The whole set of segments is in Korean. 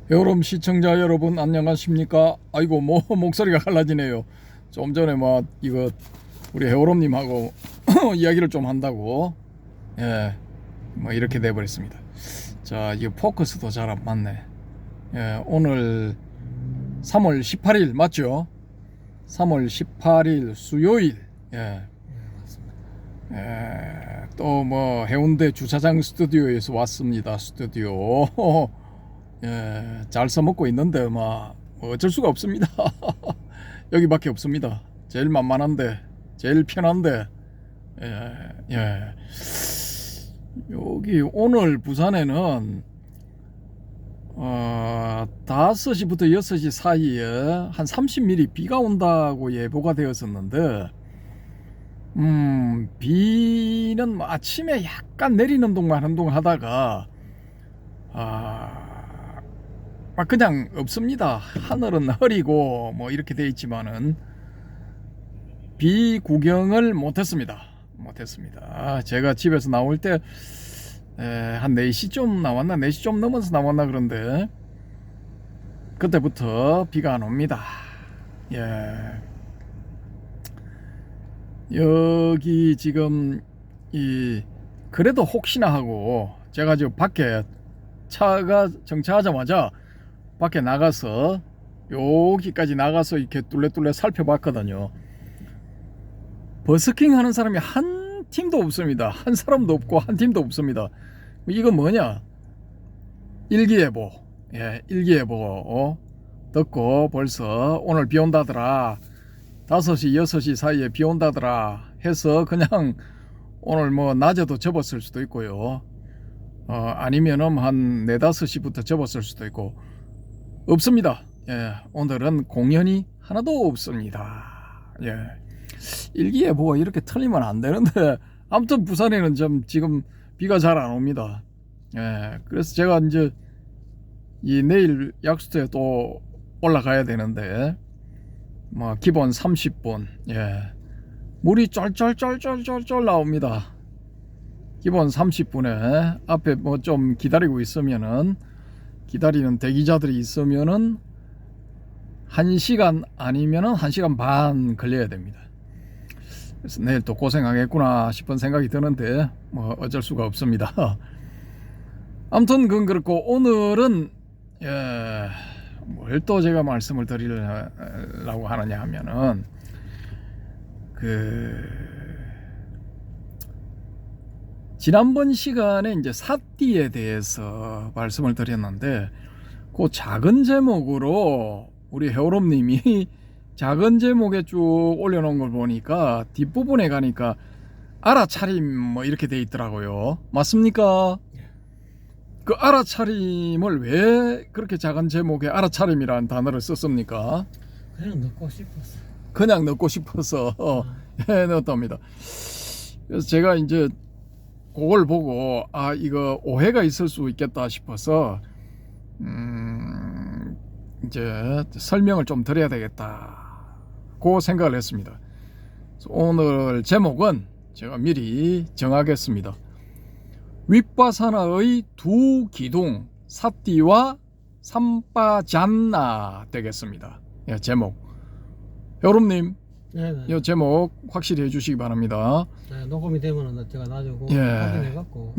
여러분 시청자 여러분 안녕하십니까? 아이고 뭐 목소리가 갈라지네요. 좀 전에 뭐 이거 우리 해오롬님하고 이야기를 좀 한다고 뭐 이렇게 돼버렸습니다. 자, 이거 포커스도 잘 안 맞네. 오늘 3월 18일 맞죠? 3월 18일 수요일. 또 뭐 해운대 주차장 스튜디오에서 왔습니다. 스튜디오. 잘 써먹고 있는데 뭐 어쩔 수가 없습니다. 여기밖에 없습니다. 제일 만만한데, 제일 편한데. 여기 오늘 부산에는 5시부터 6시 사이에 한 30mm 비가 온다고 예보가 되었었는데, 비는 뭐 아침에 약간 내리는 동안 한동 하다가 그냥 없습니다. 하늘은 흐리고 뭐 이렇게 돼 있지만은 비 구경을 못했습니다. 제가 집에서 나올 때 한 4시 좀 나왔나, 4시 좀 넘어서 나왔나 그런데 그때부터 비가 안 옵니다. 여기 지금 그래도 혹시나 하고 제가 지금 밖에 차가 정차하자마자 밖에 나가서 여기까지 나가서 이렇게 뚫레뚫레 살펴봤거든요. 버스킹 하는 사람이 한 팀도 없습니다. 한 사람도 없고 한 팀도 없습니다. 이거 뭐냐? 일기예보. 일기예보 듣고 벌써 오늘 비 온다더라, 5시 6시 사이에 비 온다더라 해서 그냥 오늘 뭐 낮에도 접었을 수도 있고요. 아니면은 한 4, 5시부터 접었을 수도 있고 없습니다. 오늘은 공연이 하나도 없습니다. 일기예보가 이렇게 틀리면 안 되는데 아무튼 부산에는 좀 지금 비가 잘 안 옵니다. 그래서 제가 이제 내일 약수터에 또 올라가야 되는데 뭐 기본 30분 물이 쫄쫄쫄쫄쫄쫄 나옵니다. 기본 30분에 앞에 뭐 좀 기다리고 있으면은, 기다리는 대기자들이 있으면은 1시간 아니면은 1시간 반 걸려야 됩니다. 그래서 내일 또 고생하겠구나 싶은 생각이 드는데 뭐 어쩔 수가 없습니다. 아무튼 그건 그렇고 오늘은 뭘 또 제가 말씀을 드리려고 하느냐 하면은 지난번 시간에 이제 사띠에 대해서 말씀을 드렸는데 그 작은 제목으로 우리 해오롬님이 작은 제목에 쭉 올려놓은 걸 보니까 뒷부분에 가니까 알아차림 뭐 이렇게 돼 있더라고요. 맞습니까? 그 알아차림을 왜 그렇게 작은 제목에 알아차림이라는 단어를 썼습니까? 그냥 넣고 싶었어. 그냥 넣고 싶어서 넣었답니다. 그래서 제가 이제 그걸 보고 이거 오해가 있을 수 있겠다 싶어서 이제 설명을 좀 드려야 되겠다 그 생각을 했습니다. 오늘 제목은 제가 미리 정하겠습니다. 윗바사나의 두 기둥 사띠와 삼바잔나 되겠습니다. 제목 여러분님 이 제목 확실히 해주시기 바랍니다. 녹음이 되면은 제가 나중에 확인해갖고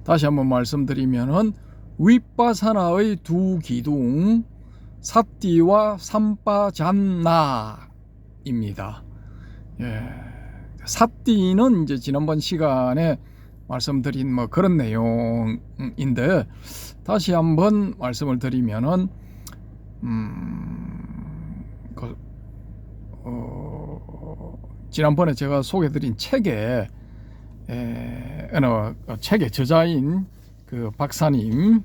다시 한번 말씀드리면은 윗바사나의 두 기둥 사띠와 삼바잔나입니다. 사띠는 이제 지난번 시간에 말씀드린 뭐 그런 내용인데 다시 한번 말씀을 드리면은 지난번에 제가 소개드린 책에 어느 책의 저자인 그 박사님은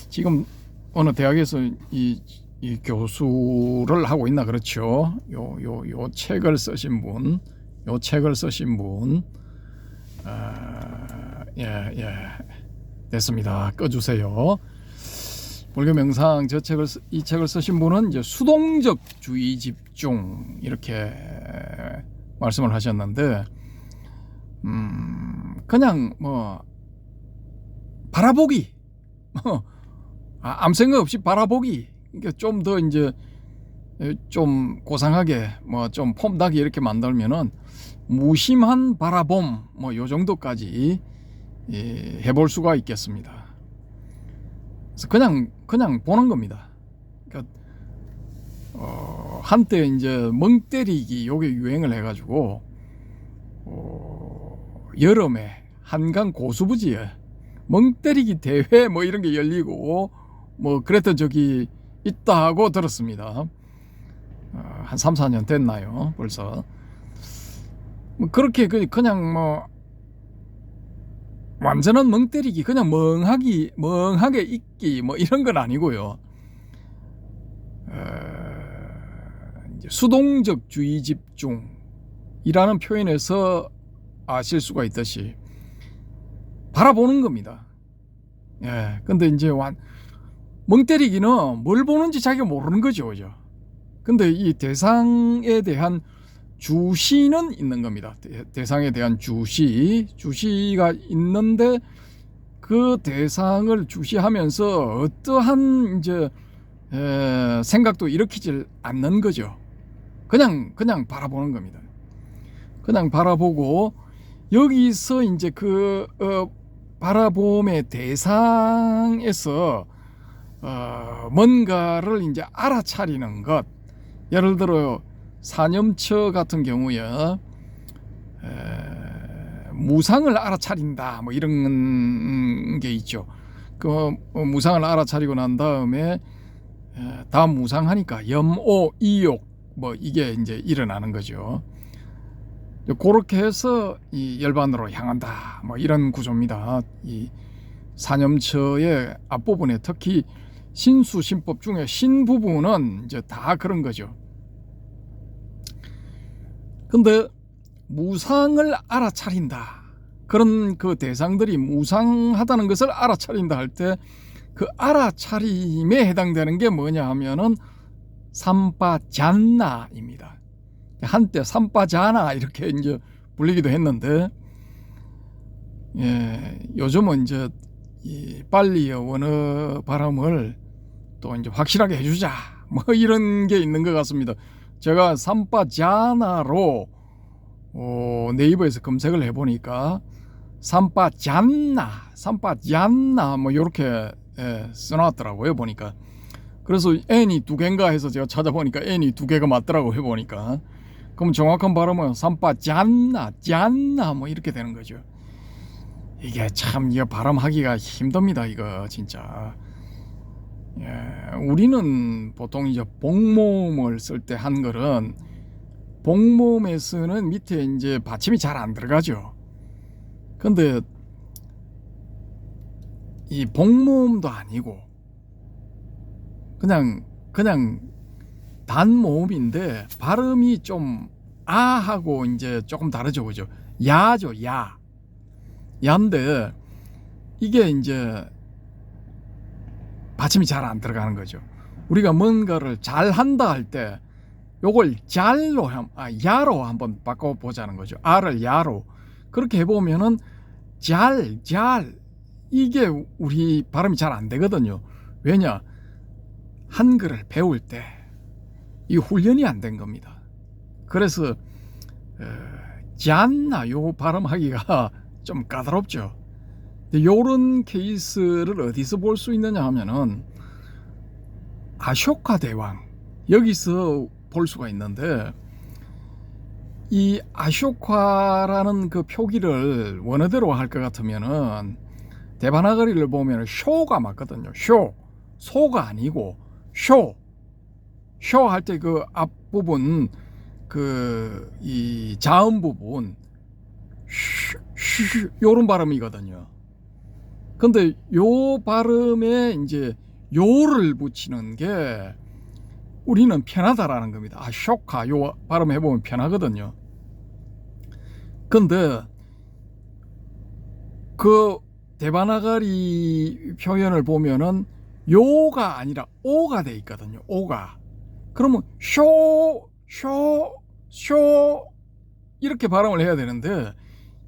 지금 어느 대학에서 이 교수를 하고 있나 그렇죠. 요 책을 쓰신 분, 됐습니다. 꺼주세요. 불교 명상 이 책을 쓰신 분은 이제 수동적 주의 집중 이렇게 말씀을 하셨는데 그냥 뭐 바라보기 아무 생각 없이 바라보기. 그러니까 좀 더 이제 좀 고상하게 뭐 좀 폼나게 이렇게 만들면은 무심한 바라봄 뭐 요 정도까지 해볼 수가 있겠습니다. 그래서 그냥 보는 겁니다. 그러니까 한때 이제 멍 때리기 요게 유행을 해가지고 여름에 한강 고수부지에 멍 때리기 대회 뭐 이런 게 열리고 뭐 그랬던 적이 있다고 들었습니다. 한 3, 4년 됐나요? 벌써. 뭐 그렇게 그냥 뭐 완전한 멍 때리기 그냥 멍하게 있기 뭐 이런 건 아니고요. 이제 수동적 주의 집중이라는 표현에서 아실 수가 있듯이 바라보는 겁니다. 예. 근데 이제 멍 때리기는 뭘 보는지 자기가 모르는 거죠. 그죠? 근데 이 대상에 대한 주시는 있는 겁니다. 대상에 대한 주시가 있는데 그 대상을 주시하면서 어떠한 이제 생각도 일으키질 않는 거죠. 그냥 바라보는 겁니다. 그냥 바라보고 여기서 이제 그 바라봄의 대상에서 뭔가를 이제 알아차리는 것. 예를 들어 사념처 같은 경우에 무상을 알아차린다 뭐 이런 게 있죠. 그 무상을 알아차리고 난 다음에 다음 무상하니까 염오 이욕 뭐 이게 이제 일어나는 거죠. 그렇게 해서 이 열반으로 향한다 뭐 이런 구조입니다. 이 사념처의 앞부분에 특히 신수신법 중에 신 부분은 이제 다 그런 거죠. 근데 무상을 알아차린다. 그런 그 대상들이 무상하다는 것을 알아차린다 할 때 그 알아차림에 해당되는 게 뭐냐 하면은 삼빠잔나입니다. 한때 삼빠자나 이렇게 이제 불리기도 했는데 요즘은 이제 이 빨리의 원어 발음을 또 이제 확실하게 해주자 뭐 이런 게 있는 것 같습니다. 제가 삼빠자나로 네이버에서 검색을 해보니까 삼빠잔나 뭐 이렇게 써놨더라고요 보니까. 그래서 N이 두 개인가 해서 제가 찾아보니까 N이 두 개가 맞더라고요 보니까. 그럼 정확한 발음은 삼빠잔나 뭐 이렇게 되는 거죠. 이게 참 이거 발음하기가 힘듭니다 이거 진짜. 우리는 보통 이제 복모음을 쓸 때 한글은 복모음에서는 밑에 이제 받침이 잘 안 들어가죠. 근데 이 복모음도 아니고 그냥 단모음인데 발음이 좀 아하고 이제 조금 다르죠, 그죠? 야죠, 야인데 이게 이제 받침이 잘 안 들어가는 거죠. 우리가 뭔가를 잘 한다 할 때 요걸 야로 한번 바꿔보자는 거죠. 아를 야로. 그렇게 해보면은 잘 이게 우리 발음이 잘 안 되거든요. 왜냐? 한글을 배울 때 이 훈련이 안 된 겁니다. 그래서 짠나 요 발음하기가 좀 까다롭죠. 요런 케이스를 어디서 볼 수 있느냐 하면은 아쇼카 대왕 여기서 볼 수가 있는데 이 아쇼카라는 그 표기를 원어대로 할 것 같으면은 데바나거리를 보면 쇼가 맞거든요. 소가 아니고 쇼 할 때 그 앞부분 그 이 자음 부분 요런 발음이거든요. 근데 요 발음에 이제 요를 붙이는 게 우리는 편하다라는 겁니다. 쇼카 요 발음 해보면 편하거든요. 근데 그 데바나가리 표현을 보면은 요가 아니라 오가 돼 있거든요. 오가. 그러면 쇼 이렇게 발음을 해야 되는데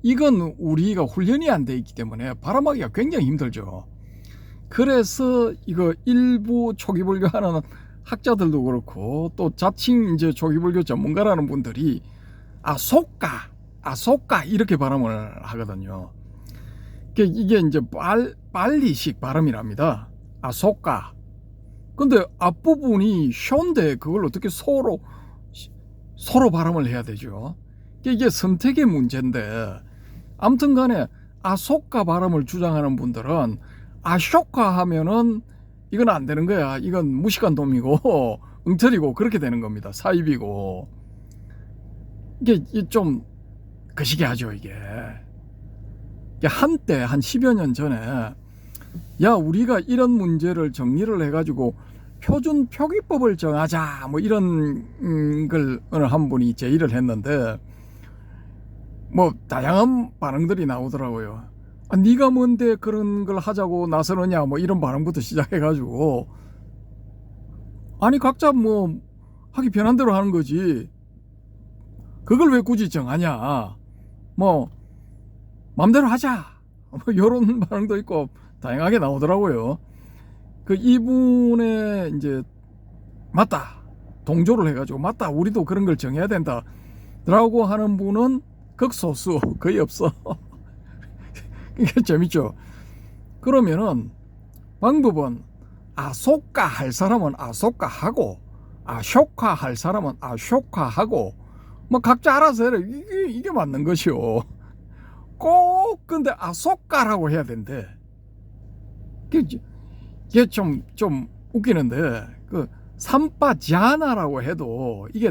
이건 우리가 훈련이 안 돼 있기 때문에 발음하기가 굉장히 힘들죠. 그래서 이거 일부 초기불교하는 학자들도 그렇고 또 자칭 이제 초기불교 전문가라는 분들이 아소까 이렇게 발음을 하거든요. 이게 이제 빨리식 발음이랍니다. 아소까. 근데 앞부분이 쇼인데 그걸 어떻게 서로 발음을 해야 되죠? 이게 선택의 문제인데, 아무튼 간에 아소까 발음을 주장하는 분들은 아쇼카 하면은 이건 안 되는 거야. 이건 무식한 놈이고 엉터리고 그렇게 되는 겁니다. 사입이고. 이게 좀 거시기하죠, 이게. 한때 한 10여 년 전에 야, 우리가 이런 문제를 정리를 해가지고 표준 표기법을 정하자 뭐 이런 걸 어느 한 분이 제의를 했는데 뭐 다양한 반응들이 나오더라고요. 네가 뭔데 그런 걸 하자고 나서느냐 뭐 이런 반응부터 시작해가지고, 아니 각자 뭐 하기 편한 대로 하는 거지 그걸 왜 굳이 정하냐, 뭐 맘대로 하자 뭐 이런 반응도 있고 다양하게 나오더라고요. 이분의 이제 맞다 동조를 해가지고 맞다 우리도 그런 걸 정해야 된다 라고 하는 분은 극소수, 거의 없어. 이게 재밌죠. 그러면은 방법은 아소까 할 사람은 아소까 하고 아쇼카 할 사람은 아쇼카 하고 뭐 각자 알아서 해라. 이게 맞는 것이요. 꼭 근데 아소까라고 해야 된대. 이게 좀 웃기는데, 삼빠자나라고 해도 이게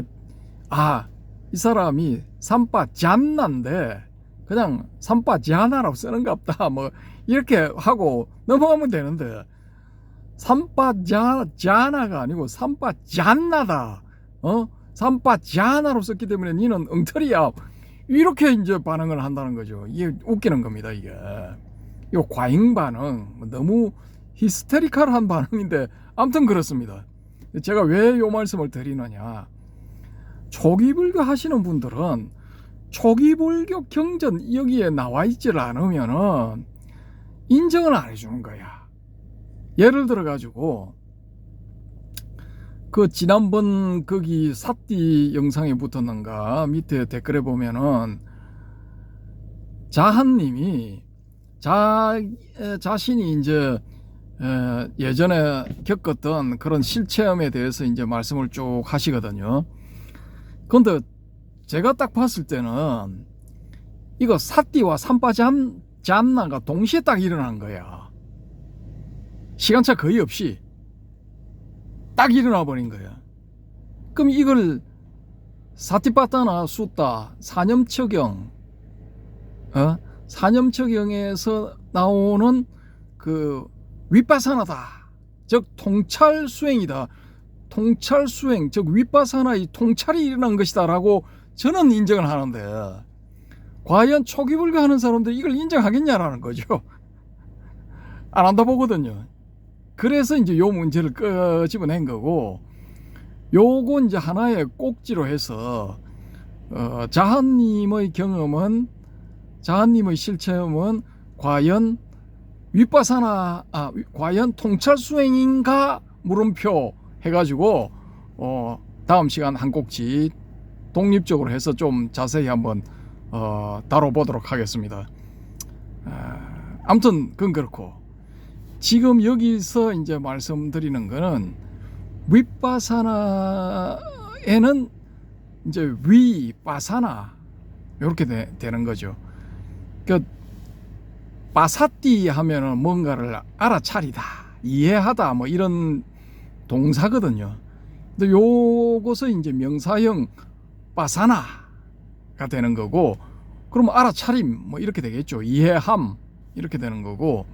이 사람이 삼빠잔나인데 그냥 삼빠자나라고 쓰는갑다 뭐 이렇게 하고 넘어가면 되는데, 삼빠자나가 아니고 삼빠잔나다, 삼빠자나로 썼기 때문에 니는 엉터리야, 이렇게 이제 반응을 한다는 거죠. 이게 웃기는 겁니다. 이게 과잉 반응, 너무 히스테리컬한 반응인데 아무튼 그렇습니다. 제가 왜 요 말씀을 드리느냐, 초기불교 하시는 분들은 초기불교 경전 여기에 나와 있질 않으면은 인정을 안 해주는 거야. 예를 들어 가지고 지난번 거기 사띠 영상에 붙었는가 밑에 댓글에 보면은 자한님이 자신이 이제 예전에 겪었던 그런 실체험에 대해서 이제 말씀을 쭉 하시거든요. 근데 제가 딱 봤을 때는 이거 사띠와 삼빠잠나가 동시에 딱 일어난 거야. 시간차 거의 없이 딱 일어나 버린 거야. 그럼 이걸 사티파타나 숫다 사념처경, 사념처경에서 나오는 윗바사나다, 즉 통찰 수행이다, 통찰 수행, 즉 윗바사나의 통찰이 일어난 것이다 라고 저는 인정을 하는데, 과연 초기불교 하는 사람들이 이걸 인정하겠냐라는 거죠. 안 한다 보거든요. 그래서 이제 요 문제를 끄집어낸 거고, 요거 이제 하나의 꼭지로 해서 자한님의 경험은, 자한님의 실체험은 과연 윗바사나, 과연 통찰 수행인가 물음표 해가지고 다음 시간 한 꼭지 독립적으로 해서 좀 자세히 한번 다뤄보도록 하겠습니다. 아무튼 그건 그렇고, 지금 여기서 이제 말씀드리는 거는 윗바사나에는 이제 위바사나 이렇게 되는 거죠. 바사띠 하면은 뭔가를 알아차리다, 이해하다 뭐 이런 동사거든요. 근데 요것은 이제 명사형 바사나가 되는 거고, 그러면 알아차림 뭐 이렇게 되겠죠. 이해함 이렇게 되는 거고,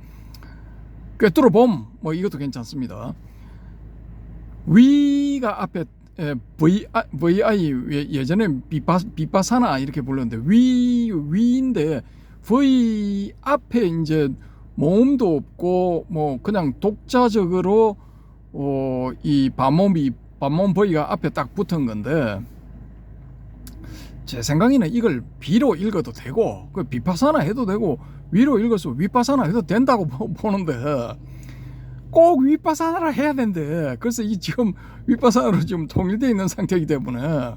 꿰뚫어봄 뭐 이것도 괜찮습니다. 위가 앞에 VI 예전에 비파사나 이렇게 불렀는데 위인데 V 앞에 이제 모음도 없고 뭐 그냥 독자적으로 이 반몸 V가 앞에 딱 붙은 건데, 제 생각에는 이걸 비로 읽어도 되고 비파사나 해도 되고 위로 읽어서 윗바사나 해도 된다고 보는데, 꼭 윗바사나를 해야 된대. 그래서 이 지금 윗바사나로 지금 통일되어 있는 상태이기 때문에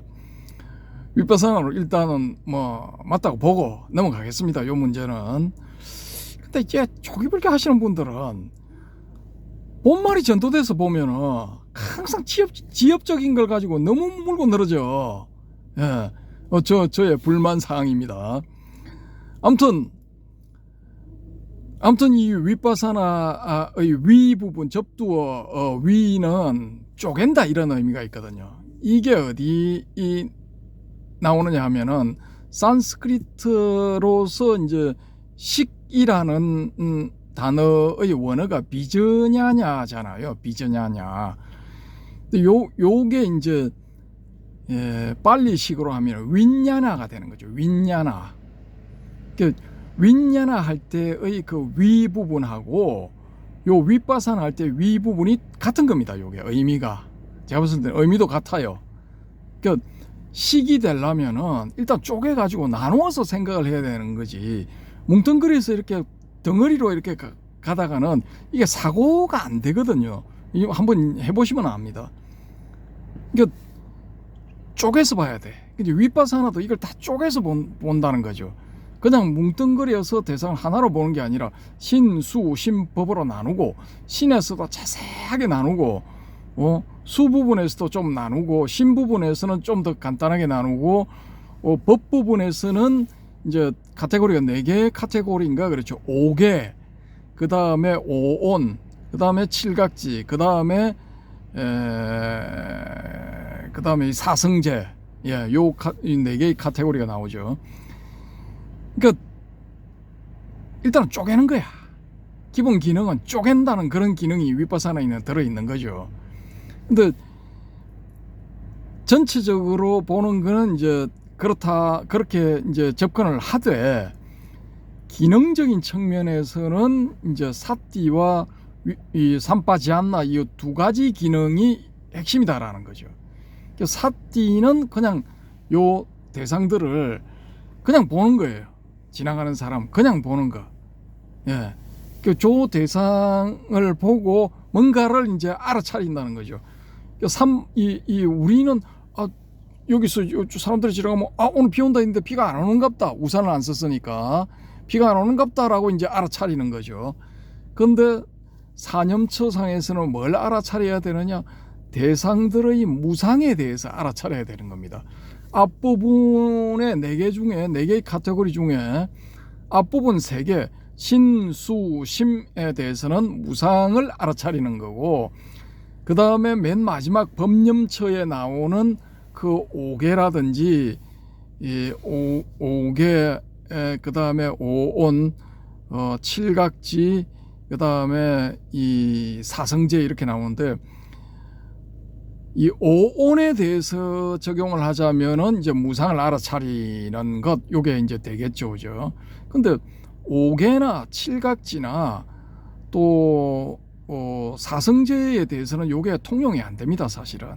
윗바사나로 일단은 뭐 맞다고 보고 넘어가겠습니다. 요 문제는. 근데 이제 초기불교 하시는 분들은 본말이 전도돼서 보면은 항상 지엽적인 걸 가지고 너무 물고 늘어져. 예. 저의 불만 사항입니다. 아무튼 이 윗바사나의 위 부분 접두어 위는 쪼갠다 이런 의미가 있거든요. 이게 어디 나오느냐 하면은 산스크리트로서 이제 식이라는 단어의 원어가 비저냐냐잖아요. 비저냐냐. 요게 이제 빨리식으로 하면 윈냐나가 되는 거죠. 윈냐나. 윈냐나 할 때의 그 위 부분하고 요 윗바사나 할 때 위 부분이 같은 겁니다. 요게 의미가. 제가 봤을 때 의미도 같아요. 식이 되려면은 일단 쪼개가지고 나누어서 생각을 해야 되는 거지. 뭉텅그려서 이렇게 덩어리로 이렇게 가다가는 이게 사고가 안 되거든요. 이거 한번 해보시면 압니다. 그러니까 쪼개서 봐야 돼. 근데 윗바사나도 이걸 다 쪼개서 본다는 거죠. 그냥 뭉뚱그려서 대상을 하나로 보는 게 아니라 신, 수, 심법으로 나누고 신에서도 자세하게 나누고 수 부분에서도 좀 나누고 신 부분에서는 좀 더 간단하게 나누고 법 부분에서는 이제 카테고리가 4개의 카테고리인가 그렇죠. 5개, 그 다음에 5온, 그 다음에 칠각지, 그 다음에 사성제, 요 4개의 카테고리가 나오죠. 그러니까 일단은 쪼개는 거야. 기본 기능은 쪼갠다는 그런 기능이 윗바사나에 들어있는 거죠. 근데 전체적으로 보는 거는 이제 그렇게 이제 접근을 하되 기능적인 측면에서는 이제 사띠와 이 삼파지안나 이 두 가지 기능이 핵심이다라는 거죠. 사띠는 그냥 요 대상들을 그냥 보는 거예요. 지나가는 사람 그냥 보는 거. 예. 저 대상을 보고 뭔가를 이제 알아차린다는 거죠. 우리는 여기서 사람들이 지나가면 오늘 비 온다 했는데 비가 안 오는갑다. 우산을 안 썼으니까 비가 안 오는갑다라고 이제 알아차리는 거죠. 근데 사념처상에서는 뭘 알아차려야 되느냐? 대상들의 무상에 대해서 알아차려야 되는 겁니다. 앞부분의 4개 중에 4개의 카테고리 중에 앞부분 3개 신, 수, 심에 대해서는 무상을 알아차리는 거고 그 다음에 맨 마지막 법념처에 나오는 그 5개라든지 이 5개 그 다음에 5온 칠각지 그 다음에 이 사성제 이렇게 나오는데 이 5온에 대해서 적용을 하자면은 이제 무상을 알아차리는 것 요게 이제 되겠죠. 그죠? 근데 5개나 칠각지나 또 사성제에 대해서는 요게 통용이 안 됩니다. 사실은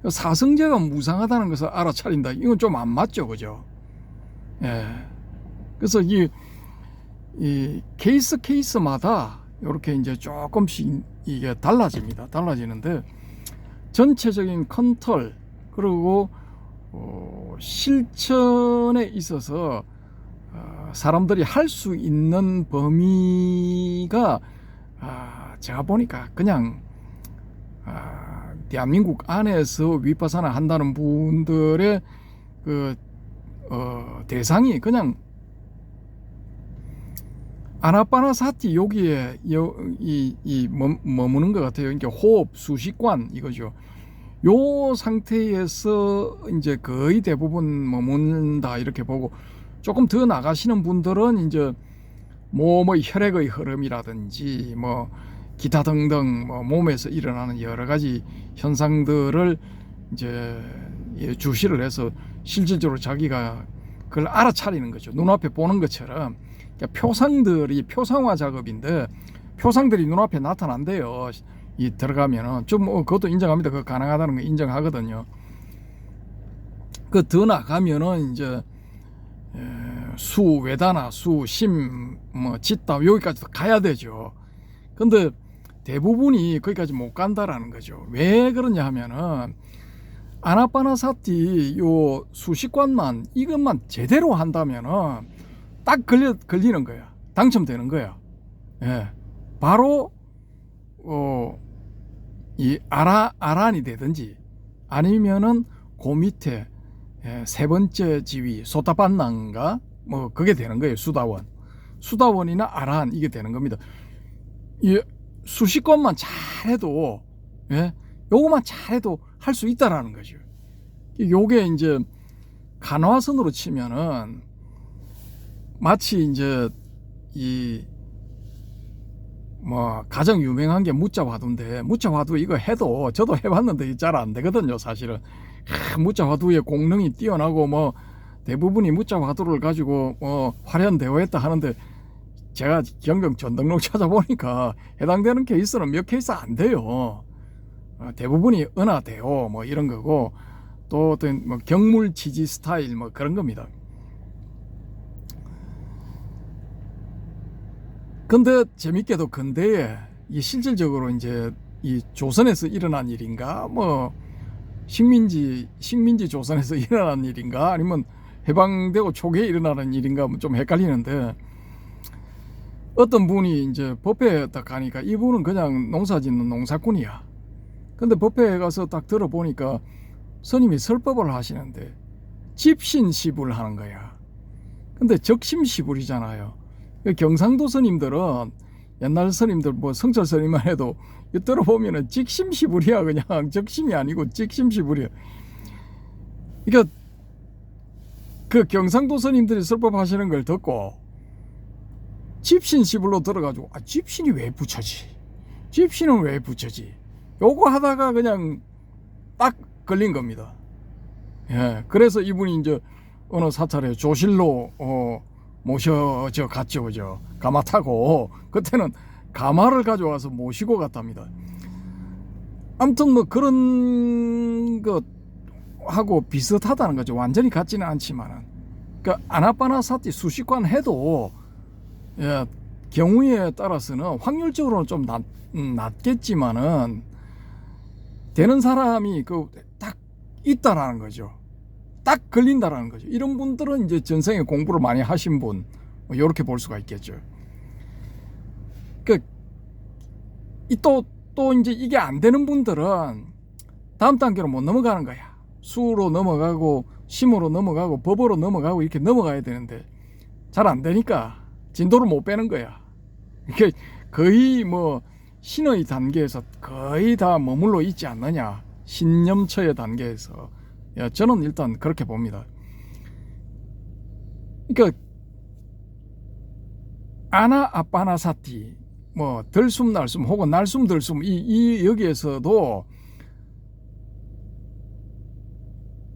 사성제가 무상하다는 것을 알아차린다. 이건 좀 안 맞죠. 그죠? 예. 그래서 이 케이스마다 이렇게 이제 조금씩 이게 달라집니다. 달라지는데 전체적인 컨트롤 그리고 실천에 있어서 사람들이 할 수 있는 범위가 제가 보니까 그냥 대한민국 안에서 윗바사나 한다는 분들의 그 대상이 그냥 아나파나사티 여기에 머무는 것 같아요. 그러니까 호흡, 수식관 이거죠. 요 상태에서 이제 거의 대부분 머문다 이렇게 보고 조금 더 나가시는 분들은 이제 뭐 혈액의 흐름이라든지 뭐 기타 등등 뭐 몸에서 일어나는 여러 가지 현상들을 이제 주시를 해서 실질적으로 자기가 그걸 알아차리는 거죠. 눈앞에 보는 것처럼. 그러니까 표상들이 표상화 작업인데 표상들이 눈앞에 나타난대요. 이 들어가면은 좀 그것도 인정합니다. 그거 가능하다는 거 인정하거든요. 그 더 나가면은 이제 수, 외다나, 수, 심, 뭐 짓다 여기까지도 가야 되죠. 근데 대부분이 거기까지 못 간다라는 거죠. 왜 그러냐 하면은 아나파나사티 요 수식관만 이것만 제대로 한다면은 딱 걸리는 거야. 당첨되는 거야. 예. 바로 이 아란이 되든지 아니면은 그 밑에 세 번째 지위 소타반나인가 뭐 그게 되는 거예요. 수다원이나 아란 이게 되는 겁니다. 이 수식권만 잘해도 요거만 잘해도 할 수 있다라는 거죠. 요게 이제 간화선으로 치면은 마치 이제 이 뭐 가장 유명한 게 무자화두인데 무자화두 이거 해도 저도 해봤는데 잘 안 되거든요. 사실은 무자화두의 공능이 뛰어나고 뭐 대부분이 무자화두를 가지고 화려한 대우했다 하는데 제가 경영 전등록 찾아보니까 해당되는 케이스는 몇 케이스 안 돼요. 대부분이 은하대오 뭐 이런 거고 또 어떤 뭐 경물 지지 스타일 뭐 그런 겁니다. 근데 재밌게도 근대에 이 실질적으로 이제 이 조선에서 일어난 일인가 뭐 식민지 조선에서 일어난 일인가 아니면 해방되고 초기에 일어나는 일인가 좀 헷갈리는데 어떤 분이 이제 법회에 딱 가니까 이분은 그냥 농사 짓는 농사꾼이야. 근데 법회에 가서 딱 들어보니까 스님이 설법을 하시는데 집신시불 하는 거야. 근데 적심시불이잖아요. 경상도 스님들은 옛날 스님들 뭐 성철 스님만 해도 들어보면은 직심시불이야. 그냥 적심이 아니고 직심시불이야. 그러니까 그 경상도 스님들이 설법하시는 걸 듣고 집신시불로 들어가지고 집신이 왜 붙여지? 집신은 왜 붙여지? 요거 하다가 그냥 딱 걸린 겁니다. 예, 그래서 이분이 이제 어느 사찰에 조실로 모셔져 갔죠, 그죠? 가마 타고 그때는 가마를 가져와서 모시고 갔답니다. 아무튼 뭐 그런 것 하고 비슷하다는 거죠. 완전히 같지는 않지만은. 그러니까 아나파나사티 수식관 해도 경우에 따라서는 확률적으로는 좀 낮겠지만은 되는 사람이 딱 있다라는 거죠. 딱 걸린다라는 거죠. 이런 분들은 이제 전생에 공부를 많이 하신 분, 이렇게 볼 수가 있겠죠. 또 이제 이게 안 되는 분들은 다음 단계로 못 넘어가는 거야. 수로 넘어가고 심으로 넘어가고 법으로 넘어가고 이렇게 넘어가야 되는데 잘 안 되니까 진도를 못 빼는 거야. 이게 거의 뭐 신의 단계에서 거의 다 머물러 있지 않느냐. 신념처의 단계에서. 저는 일단 그렇게 봅니다. 그러니까 아나파나사티 뭐 들숨 날숨 혹은 날숨 들숨 이 여기에서도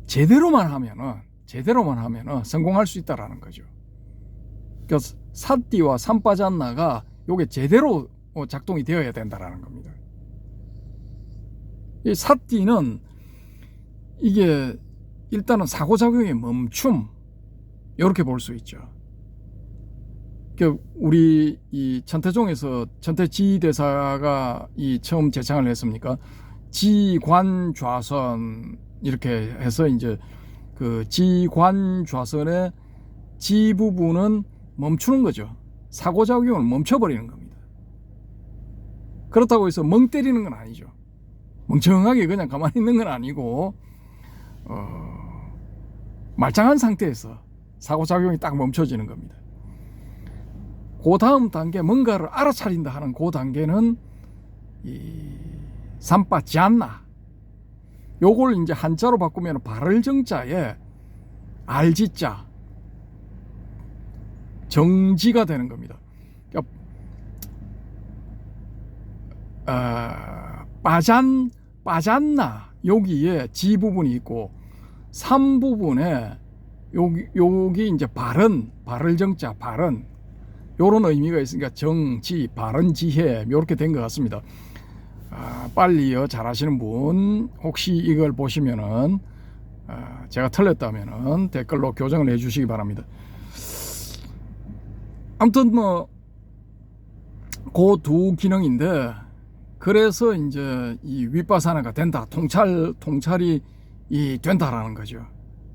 제대로만 하면은 성공할 수 있다라는 거죠. 그러니까 사띠와 삼빠잔나가 요게 제대로 작동이 되어야 된다라는 겁니다. 이 사띠는 이게 일단은 사고작용의 멈춤 이렇게 볼 수 있죠. 그러니까 우리 이 천태종에서 천태지대사가 이 처음 제창을 했습니까? 지관좌선 이렇게 해서 이제 그 지관좌선의 지 부분은 멈추는 거죠. 사고작용을 멈춰버리는 겁니다. 그렇다고 해서 멍 때리는 건 아니죠. 멍청하게 그냥 가만히 있는 건 아니고 말짱한 상태에서 사고작용이 딱 멈춰지는 겁니다. 그 다음 단계 뭔가를 알아차린다 하는 그 단계는 이 삼빠지않나 요걸 이제 한자로 바꾸면 발을정자에 알지자 정지가 되는 겁니다. 그러니까 빠잔나 여기에 지 부분이 있고 삼 부분에 여기 이제 발을정자 발은 요런 의미가 있으니까 정지 발언지혜 이렇게 된 것 같습니다. 빨리요 잘하시는 분 혹시 이걸 보시면은 제가 틀렸다면은 댓글로 교정을 해주시기 바랍니다. 아무튼 뭐 그 두 기능인데 그래서 이제 이 윗바사나가 된다. 통찰이 된다라는 거죠.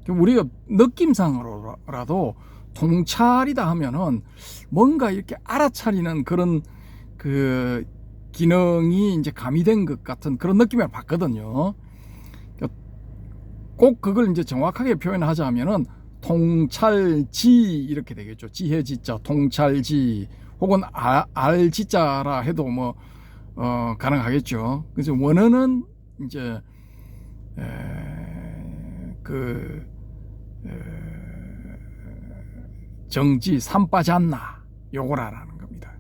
우리가 느낌상으로라도 통찰이다 하면은 뭔가 이렇게 알아차리는 그런 그 기능이 이제 가미된 것 같은 그런 느낌을 받거든요. 꼭 그걸 이제 정확하게 표현하자면은 통찰지 이렇게 되겠죠. 지혜지자, 통찰지, 혹은 알지자라 해도 뭐 가능하겠죠. 그래서 원어는 이제 정지 산 빠지 않나 요거라는 겁니다.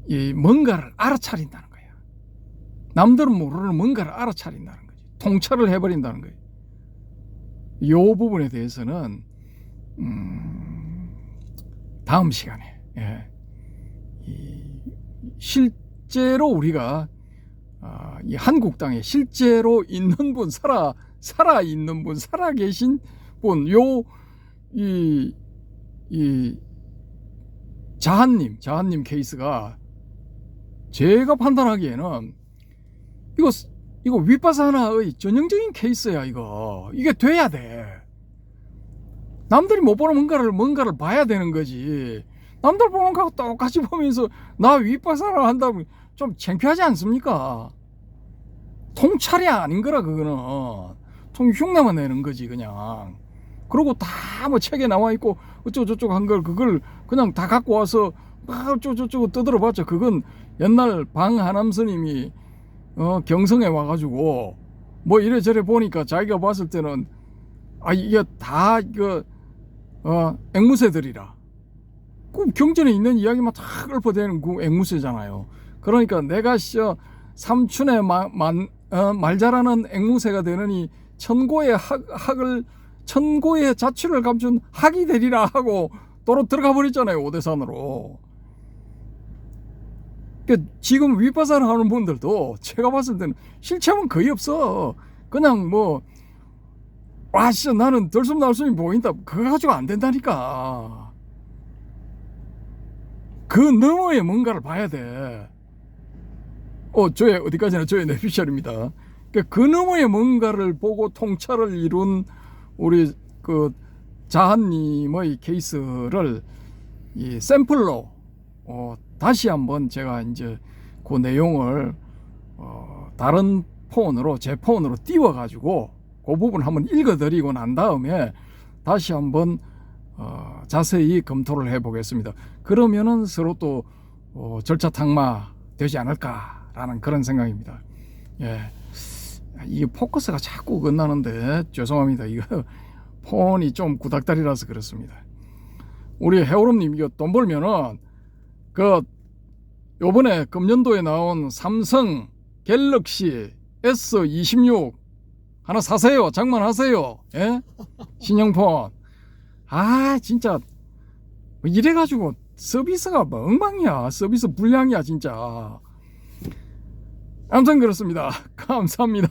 이 뭔가를 알아차린다는 거예요. 남들은 모르는 뭔가를 알아차린다는 거지. 통찰을 해버린다는 거예요. 이 부분에 대해서는 다음 시간에 실제로 우리가 이 한국 땅에 실제로 있는 분, 살아 있는 분, 살아 계신 분, 이 자한님 케이스가 제가 판단하기에는 이거 윗바사나의 전형적인 케이스야. 이게 돼야 돼. 남들이 못 보는 뭔가를 봐야 되는 거지. 남들 보는 거하고 똑같이 보면서 나 윗바사나 한다면 좀 창피하지 않습니까? 통찰이 아닌 거라. 그거는 흉내만 내는 거지 그냥. 그리고 다 뭐 책에 나와 있고 어쩌고저쩌고 한 걸 그걸 그냥 다 갖고 와서 막 어쩌고저쩌고 떠들어봤자 그건 옛날 방하남 스님이 경성에 와가지고 뭐 이래저래 보니까 자기가 봤을 때는 이게 다 앵무새들이라. 그 경전에 있는 이야기만 다 읊어대는 그 앵무새잖아요. 그러니까 내가 삼춘에 말 잘하는 앵무새가 되느니 천고의 자취를 감춘 학이 되리라 하고 도로 들어가 버렸잖아요. 오대산으로. 그러니까 지금 윗바사나 하는 분들도 제가 봤을 때는 실체는 거의 없어. 그냥 나는 들숨날숨이 보인다. 그거 가지고 안 된다니까. 그 너머에 뭔가를 봐야 돼. 저의 어디까지나 저의 내피셜입니다. 그 너머에 뭔가를 보고 통찰을 이룬 우리 그 자한님의 케이스를 이 샘플로 다시 한번 제가 이제 그 내용을 다른 폰으로 제 폰으로 띄워가지고 그 부분 한번 읽어드리고 난 다음에 다시 한번 자세히 검토를 해보겠습니다. 그러면은 서로 또 절차탕마 되지 않을까라는 그런 생각입니다. 예, 이게 포커스가 자꾸 끝나는데 죄송합니다. 이거 폰이 좀 구닥다리라서 그렇습니다. 우리 해오름님 이거 돈 벌면은 요번에 금년도에 나온 삼성 갤럭시 S26 하나 사세요. 장만하세요. 예? 신형폰. 진짜 이래가지고 서비스가 엉망이야. 서비스 불량이야 진짜. 아무튼 그렇습니다. 감사합니다.